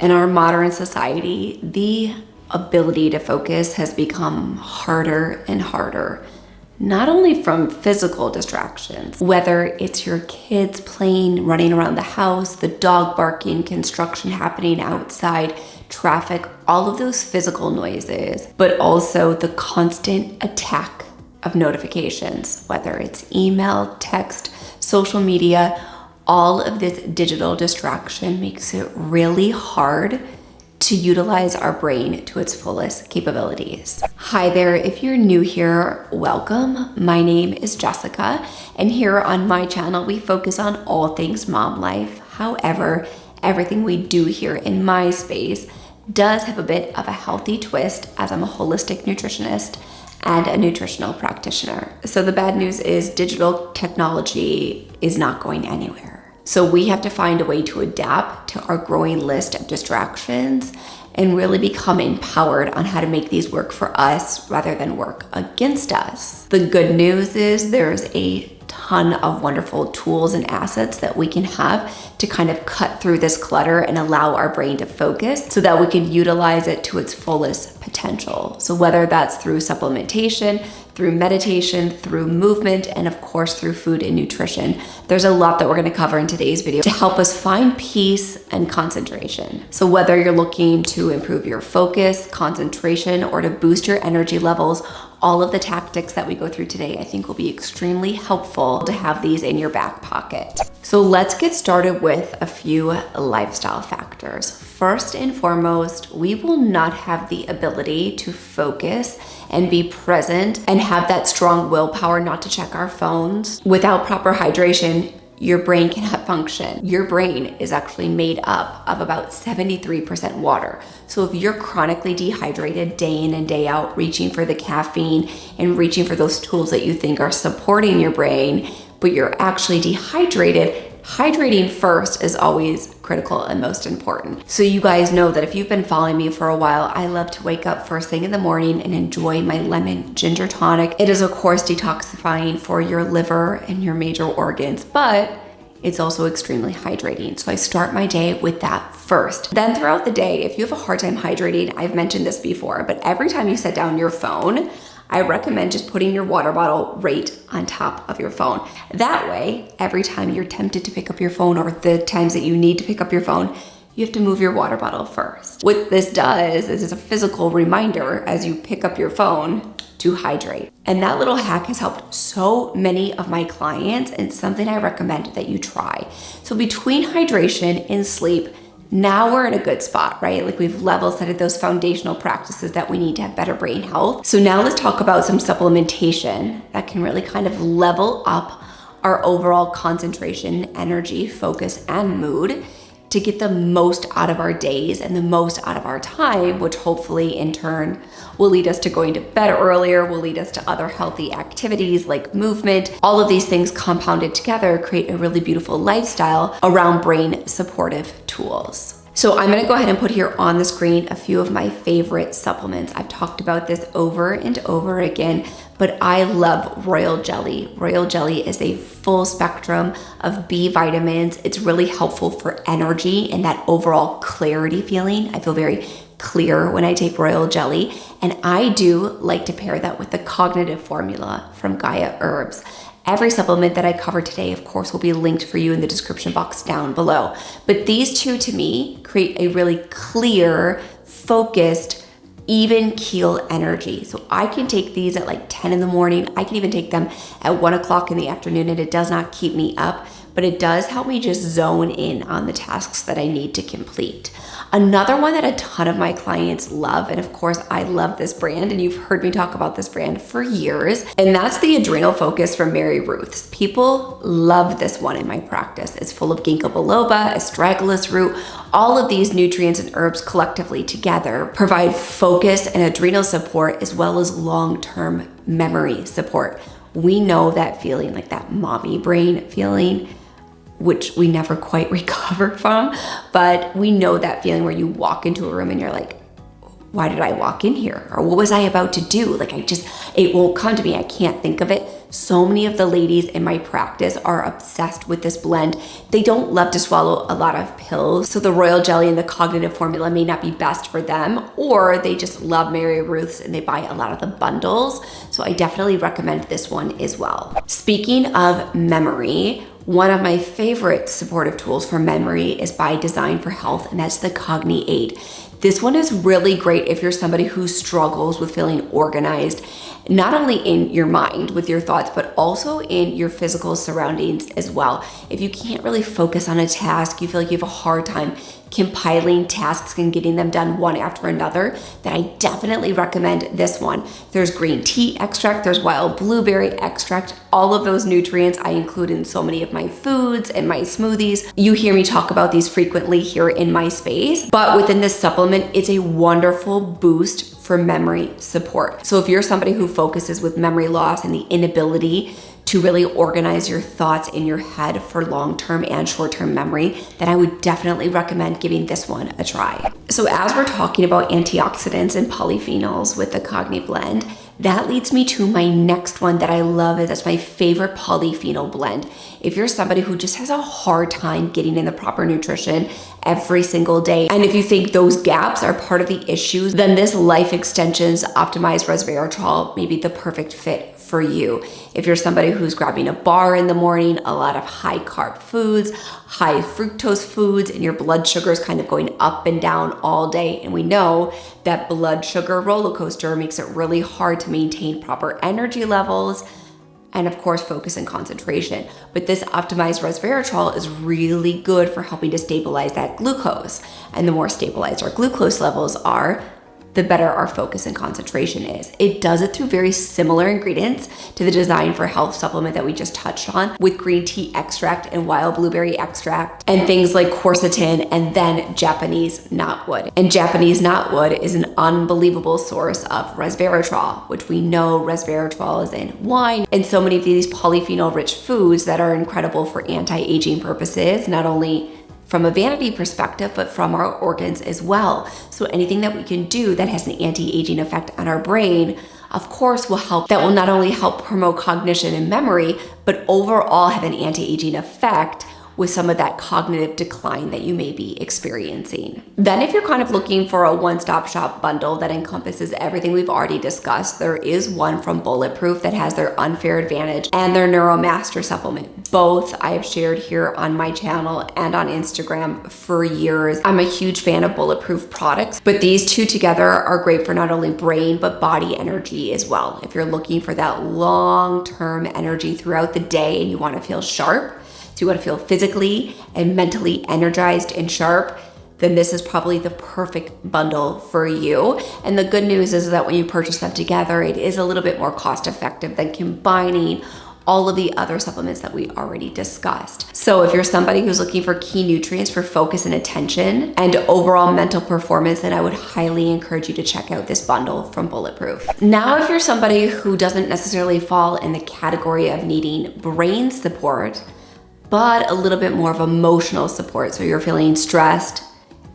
In our modern society, the ability to focus has become harder and harder. Not only from physical distractions, whether it's your kids playing, running around the house, the dog barking, construction happening outside, traffic, all of those physical noises, but also the constant attack of notifications, whether it's email, text, social media, all of this digital distraction makes it really hard to utilize our brain to its fullest capabilities. Hi there, if you're new here, welcome. My name is Jessica, and here on my channel, we focus on all things mom life. However, everything we do here in my space does have a bit of a healthy twist, as I'm a holistic nutritionist and a nutritional practitioner. So the bad news is digital technology is not going anywhere. So we have to find a way to adapt to our growing list of distractions and really become empowered on how to make these work for us rather than work against us. The good news is there's a ton of wonderful tools and assets that we can have to kind of cut through this clutter and allow our brain to focus so that we can utilize it to its fullest potential. So whether that's through supplementation, through meditation, through movement, and of course through food and nutrition, there's a lot that we're going to cover in today's video to help us find peace and concentration. So whether you're looking to improve your focus, concentration, or to boost your energy levels, all of the tactics that we go through today, I think will be extremely helpful to have these in your back pocket. So let's get started with a few lifestyle factors. First and foremost, we will not have the ability to focus and be present and have that strong willpower not to check our phones. Without proper hydration, your brain cannot function. Your brain is actually made up of about 73% water. So if you're chronically dehydrated day in and day out, reaching for the caffeine and reaching for those tools that you think are supporting your brain, but you're actually dehydrated, hydrating first is always critical and most important. So you guys know that if you've been following me for a while, I love to wake up first thing in the morning and enjoy my lemon ginger tonic. It is of course detoxifying for your liver and your major organs, but it's also extremely hydrating. So I start my day with that first. Then throughout the day, if you have a hard time hydrating, I've mentioned this before, but every time you set down your phone, I recommend just putting your water bottle right on top of your phone. That way, every time you're tempted to pick up your phone or the times that you need to pick up your phone, you have to move your water bottle first. What this does is it's a physical reminder as you pick up your phone to hydrate. And that little hack has helped so many of my clients and something I recommend that you try. So between hydration and sleep, now we're in a good spot, right? Like we've level setted those foundational practices that we need to have better brain health. So now let's talk about some supplementation that can really kind of level up our overall concentration, energy, focus, and mood to get the most out of our days and the most out of our time, which hopefully in turn will lead us to going to bed earlier, will lead us to other healthy activities like movement. All of these things compounded together create a really beautiful lifestyle around brain supportive tools. So I'm gonna go ahead and put here on the screen a few of my favorite supplements. I've talked about this over and over again, but I love Royal Jelly. Royal Jelly is a full spectrum of B vitamins. It's really helpful for energy and that overall clarity feeling. I feel very clear when I take Royal Jelly, and I do like to pair that with the cognitive formula from Gaia Herbs. Every supplement that I cover today, of course, will be linked for you in the description box down below. But these two, to me, create a really clear, focused, even keel energy. So I can take these at like 10 in the morning. I can even take them at 1 o'clock in the afternoon, and it does not keep me up, but it does help me just zone in on the tasks that I need to complete. Another one that a ton of my clients love, and of course I love this brand, and you've heard me talk about this brand for years, and that's the Adrenal Focus from Mary Ruth's. People love this one in my practice. It's full of ginkgo biloba, astragalus root. All of these nutrients and herbs collectively together provide focus and adrenal support as well as long-term memory support. We know that feeling, like that mommy brain feeling, which we never quite recover from, but we know that feeling where you walk into a room and you're like, why did I walk in here? Or what was I about to do? Like it won't come to me. I can't think of it. So many of the ladies in my practice are obsessed with this blend. They don't love to swallow a lot of pills, so the royal jelly and the cognitive formula may not be best for them, or they just love Mary Ruth's and they buy a lot of the bundles. So I definitely recommend this one as well. Speaking of memory, one of my favorite supportive tools for memory is by Design for Health, and that's the Cogni 8. This one is really great if you're somebody who struggles with feeling organized, not only in your mind with your thoughts, but also in your physical surroundings as well. If you can't really focus on a task, you feel like you have a hard time compiling tasks and getting them done one after another, then I definitely recommend this one. There's green tea extract, there's wild blueberry extract, all of those nutrients I include in so many of my foods and my smoothies. You hear me talk about these frequently here in my space, but within this supplement, it's a wonderful boost for memory support. So if you're somebody who focuses with memory loss and the inability to really organize your thoughts in your head for long-term and short-term memory, then I would definitely recommend giving this one a try. So as we're talking about antioxidants and polyphenols with the Cogni blend, that leads me to my next one that I love. That's my favorite polyphenol blend. If you're somebody who just has a hard time getting in the proper nutrition every single day, and if you think those gaps are part of the issues, then this Life Extensions Optimized Resveratrol may be the perfect fit for you. If you're somebody who's grabbing a bar in the morning, a lot of high carb foods, high fructose foods, and your blood sugar is kind of going up and down all day, and we know that blood sugar roller coaster makes it really hard to maintain proper energy levels and of course focus and concentration. But this optimized resveratrol is really good for helping to stabilize that glucose. And the more stabilized our glucose levels are, the better our focus and concentration is. It does it through very similar ingredients to the Design for Health supplement that we just touched on, with green tea extract and wild blueberry extract and things like quercetin, and then Japanese knotwood. And Japanese knotwood is an unbelievable source of resveratrol, which we know resveratrol is in wine and so many of these polyphenol rich foods that are incredible for anti-aging purposes, not only from a vanity perspective, but from our organs as well. So anything that we can do that has an anti-aging effect on our brain, of course, will help. That will not only help promote cognition and memory, but overall have an anti-aging effect with some of that cognitive decline that you may be experiencing. Then if you're kind of looking for a one-stop shop bundle that encompasses everything we've already discussed, there is one from Bulletproof that has their Unfair Advantage and their Neuromaster supplement. Both I have shared here on my channel and on Instagram for years. I'm a huge fan of Bulletproof products, but these two together are great for not only brain, but body energy as well. If you're looking for that long-term energy throughout the day and you want to feel sharp, so you want to feel physically and mentally energized and sharp, then this is probably the perfect bundle for you. And the good news is that when you purchase them together, it is a little bit more cost effective than combining all of the other supplements that we already discussed. So if you're somebody who's looking for key nutrients for focus and attention and overall mental performance, then I would highly encourage you to check out this bundle from Bulletproof. Now, if you're somebody who doesn't necessarily fall in the category of needing brain support, but a little bit more of emotional support. So you're feeling stressed,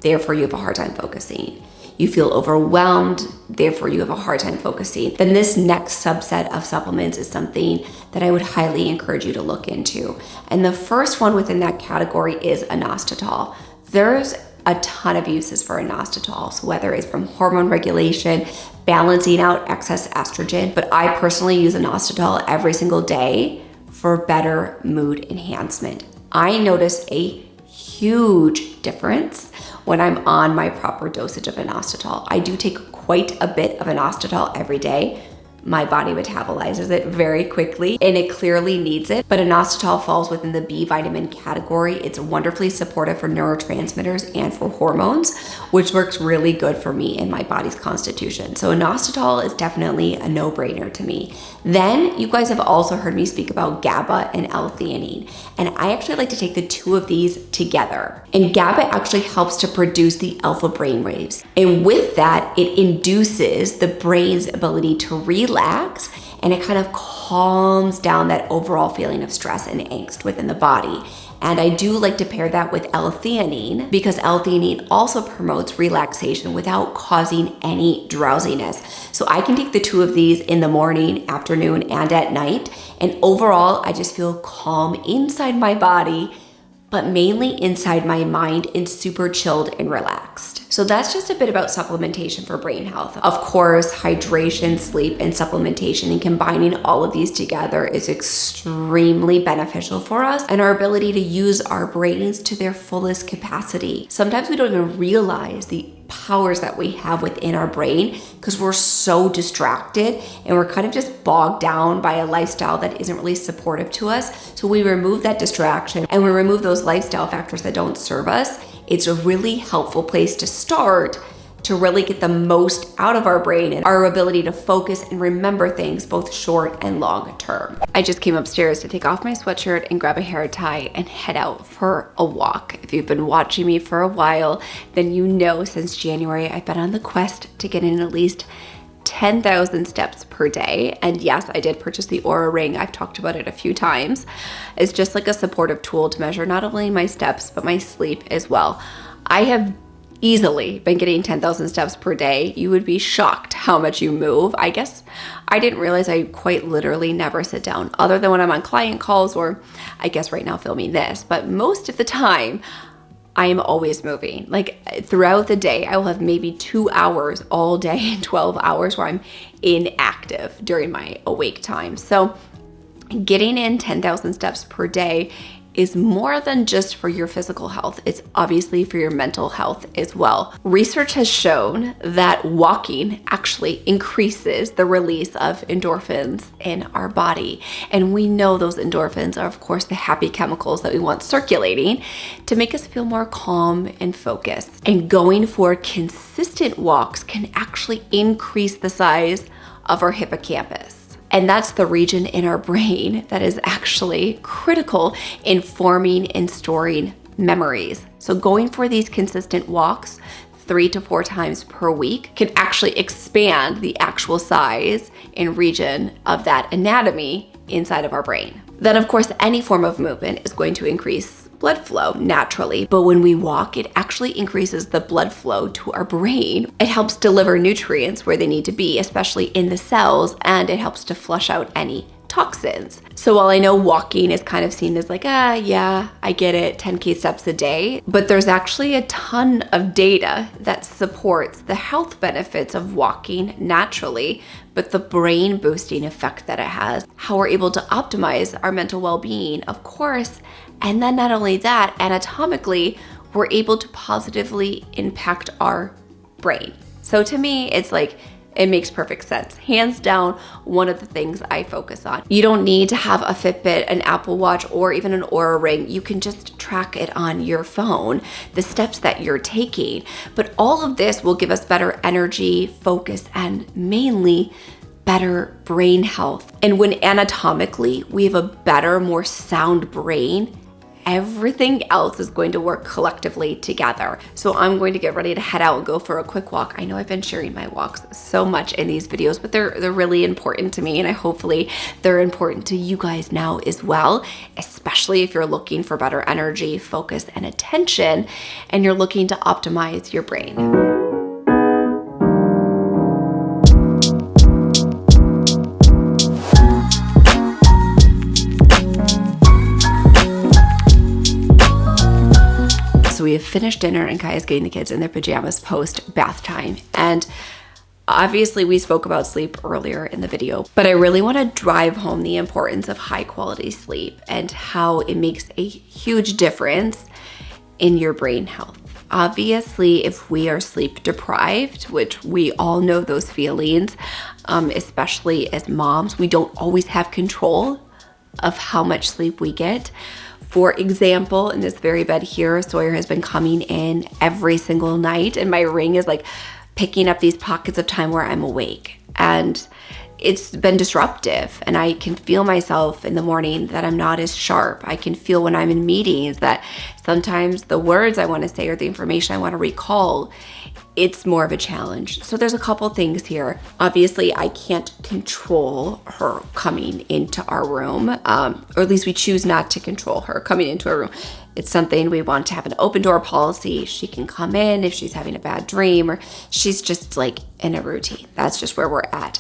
therefore you have a hard time focusing. You feel overwhelmed, therefore you have a hard time focusing. Then this next subset of supplements is something that I would highly encourage you to look into. And the first one within that category is inositol. There's a ton of uses for inositol. So whether it's from hormone regulation, balancing out excess estrogen, but I personally use inositol every single day for better mood enhancement. I notice a huge difference when I'm on my proper dosage of inositol. I do take quite a bit of inositol every day. My body metabolizes it very quickly and it clearly needs it, but inositol falls within the B vitamin category. It's wonderfully supportive for neurotransmitters and for hormones, which works really good for me and my body's constitution. So inositol is definitely a no-brainer to me. Then you guys have also heard me speak about GABA and L-theanine, and I actually like to take the two of these together. And GABA actually helps to produce the alpha brainwaves, and with that, it induces the brain's ability to relax, and it kind of calms down that overall feeling of stress and angst within the body. And I do like to pair that with L-theanine because L-theanine also promotes relaxation without causing any drowsiness. So I can take the two of these in the morning, afternoon, and at night. And overall, I just feel calm inside my body, but mainly inside my mind, and super chilled and relaxed. So that's just a bit about supplementation for brain health. Of course, hydration, sleep, and supplementation, and combining all of these together is extremely beneficial for us and our ability to use our brains to their fullest capacity. Sometimes we don't even realize the powers that we have within our brain because we're so distracted and we're kind of just bogged down by a lifestyle that isn't really supportive to us. So we remove that distraction and we remove those lifestyle factors that don't serve us. It's a really helpful place to start to really get the most out of our brain and our ability to focus and remember things both short and long term. I just came upstairs to take off my sweatshirt and grab a hair tie and head out for a walk. If you've been watching me for a while, then you know since January I've been on the quest to get in at least 10,000 steps per day. And yes, I did purchase the Oura Ring. I've talked about it a few times. It's just like a supportive tool to measure not only my steps, but my sleep as well. I have easily been getting 10,000 steps per day. You would be shocked how much you move. I guess I didn't realize I quite literally never sit down other than when I'm on client calls or I guess right now filming this, but most of the time I am always moving. Like throughout the day, I will have maybe 2 hours all day and 12 hours where I'm inactive during my awake time. So getting in 10,000 steps per day is more than just for your physical health. It's obviously for your mental health as well. Research has shown that walking actually increases the release of endorphins in our body. And we know those endorphins are, of course, the happy chemicals that we want circulating to make us feel more calm and focused. And going for consistent walks can actually increase the size of our hippocampus. And that's the region in our brain that is actually critical in forming and storing memories. So going for these consistent walks 3 to 4 times per week can actually expand the actual size and region of that anatomy inside of our brain. Then of course, any form of movement is going to increase blood flow naturally, but when we walk, it actually increases the blood flow to our brain. It helps deliver nutrients where they need to be, especially in the cells, and it helps to flush out any toxins. So while I know walking is kind of seen as like, yeah, I get it, 10K steps a day, but there's actually a ton of data that supports the health benefits of walking naturally, but the brain boosting effect that it has, how we're able to optimize our mental well-being, of course. And then not only that, anatomically, we're able to positively impact our brain. So to me, it's like, it makes perfect sense. Hands down, one of the things I focus on. You don't need to have a Fitbit, an Apple Watch, or even an Oura Ring. You can just track it on your phone, the steps that you're taking. But all of this will give us better energy, focus, and mainly better brain health. And when anatomically we have a better, more sound brain, everything else is going to work collectively together. So I'm going to get ready to head out and go for a quick walk. I know I've been sharing my walks so much in these videos, but they're really important to me, and hopefully they're important to you guys now as well, especially if you're looking for better energy, focus, and attention, and you're looking to optimize your brain. So we have finished dinner and Kaya's getting the kids in their pajamas post bath time. And obviously we spoke about sleep earlier in the video, but I really want to drive home the importance of high quality sleep and how it makes a huge difference in your brain health. Obviously, if we are sleep deprived, which we all know those feelings, especially as moms, we don't always have control of how much sleep we get. For example, in this very bed here, Sawyer has been coming in every single night, and my ring is like picking up these pockets of time where I'm awake. And it's been disruptive, and I can feel myself in the morning that I'm not as sharp. I can feel when I'm in meetings that sometimes the words I want to say or the information I want to recall, it's more of a challenge. So there's a couple things here. Obviously, I can't control her coming into our room, or at least we choose not to control her coming into our room. It's something we want to have an open door policy. She can come in if she's having a bad dream or she's just like in a routine. That's just where we're at.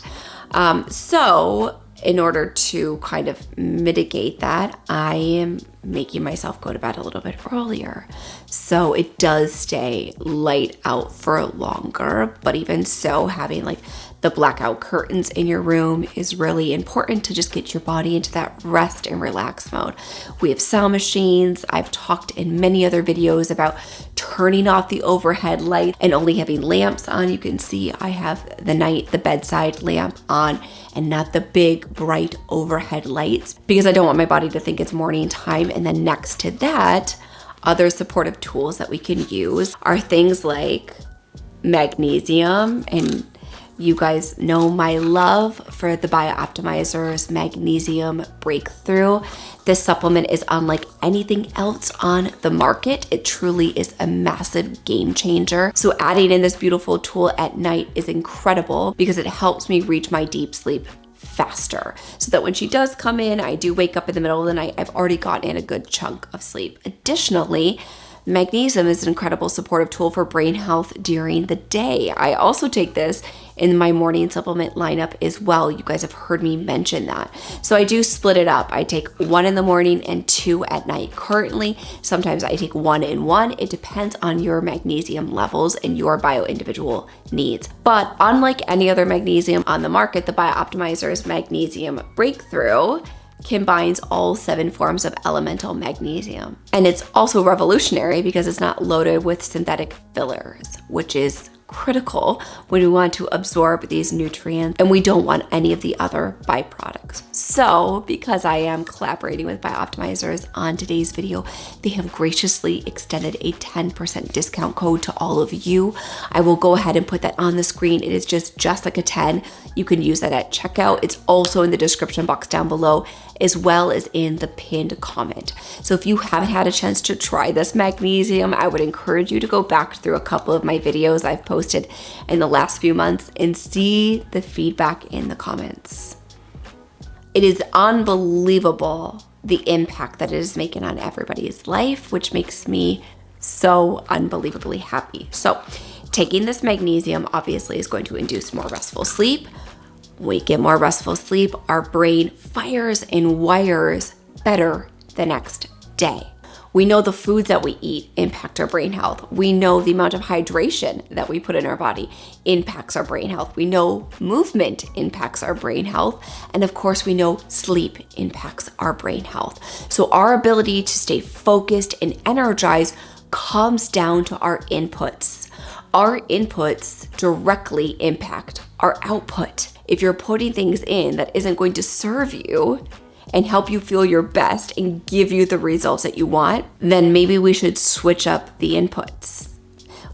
So in order to kind of mitigate that, I am making myself go to bed a little bit earlier. So it does stay light out for longer, but even so, having like the blackout curtains in your room is really important to just get your body into that rest and relax mode. We have sound machines. I've talked in many other videos about turning off the overhead light and only having lamps on. You can see I have the bedside lamp on and not the big bright overhead lights because I don't want my body to think it's morning time. And then next to that, other supportive tools that we can use are things like magnesium, and you guys know my love for the BioOptimizer's Magnesium Breakthrough. This supplement is unlike anything else on the market. It truly is a massive game changer. So adding in this beautiful tool at night is incredible because it helps me reach my deep sleep faster, so that when she does come in, I do wake up in the middle of the night, I've already gotten in a good chunk of sleep. Additionally, magnesium is an incredible supportive tool for brain health during the day. I also take this in my morning supplement lineup as well. You guys have heard me mention that. So I do split it up. I take 1 in the morning and 2 at night. Currently, sometimes I take 1 and 1. It depends on your magnesium levels and your bio-individual needs. But unlike any other magnesium on the market, the BioOptimizer's Magnesium Breakthrough combines all 7 forms of elemental magnesium. And it's also revolutionary because it's not loaded with synthetic fillers, which is critical when we want to absorb these nutrients and we don't want any of the other byproducts. So because I am collaborating with BioOptimizers on today's video, they have graciously extended a 10% discount code to all of you. I will go ahead and put that on the screen. It is just like a 10. You can use that at checkout. It's also in the description box down below, as well as in the pinned comment. So if you haven't had a chance to try this magnesium, I would encourage you to go back through a couple of my videos I've posted in the last few months and see the feedback in the comments. It is unbelievable the impact that it is making on everybody's life, which makes me so unbelievably happy. So taking this magnesium obviously is going to induce more restful sleep. We get more restful sleep, our brain fires and wires better the next day. We know the foods that we eat impact our brain health. We know the amount of hydration that we put in our body impacts our brain health. We know movement impacts our brain health. And of course, we know sleep impacts our brain health. So our ability to stay focused and energized comes down to our inputs. Our inputs directly impact our output. If you're putting things in that isn't going to serve you and help you feel your best and give you the results that you want, then maybe we should switch up the inputs.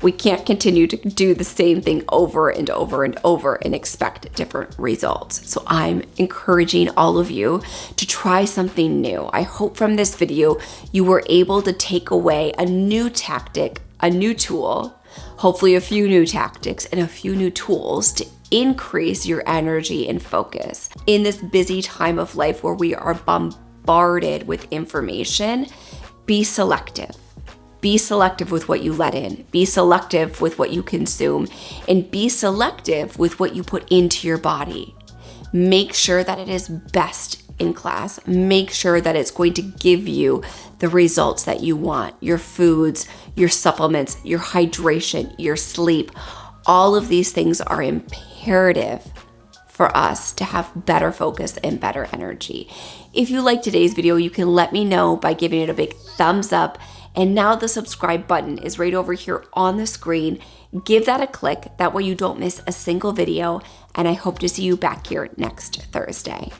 We can't continue to do the same thing over and over and over and expect different results. So I'm encouraging all of you to try something new. I hope from this video you were able to take away a new tactic, a new tool, hopefully a few new tactics and a few new tools to increase your energy and focus. In this busy time of life where we are bombarded with information, be selective. Be selective with what you let in. Be selective with what you consume. And be selective with what you put into your body. Make sure that it is best in class. Make sure that it's going to give you the results that you want. Your foods, your supplements, your hydration, your sleep. All of these things are imperative for us to have better focus and better energy. If you like today's video, you can let me know by giving it a big thumbs up. And now the subscribe button is right over here on the screen. Give that a click. That way you don't miss a single video. And I hope to see you back here next Thursday.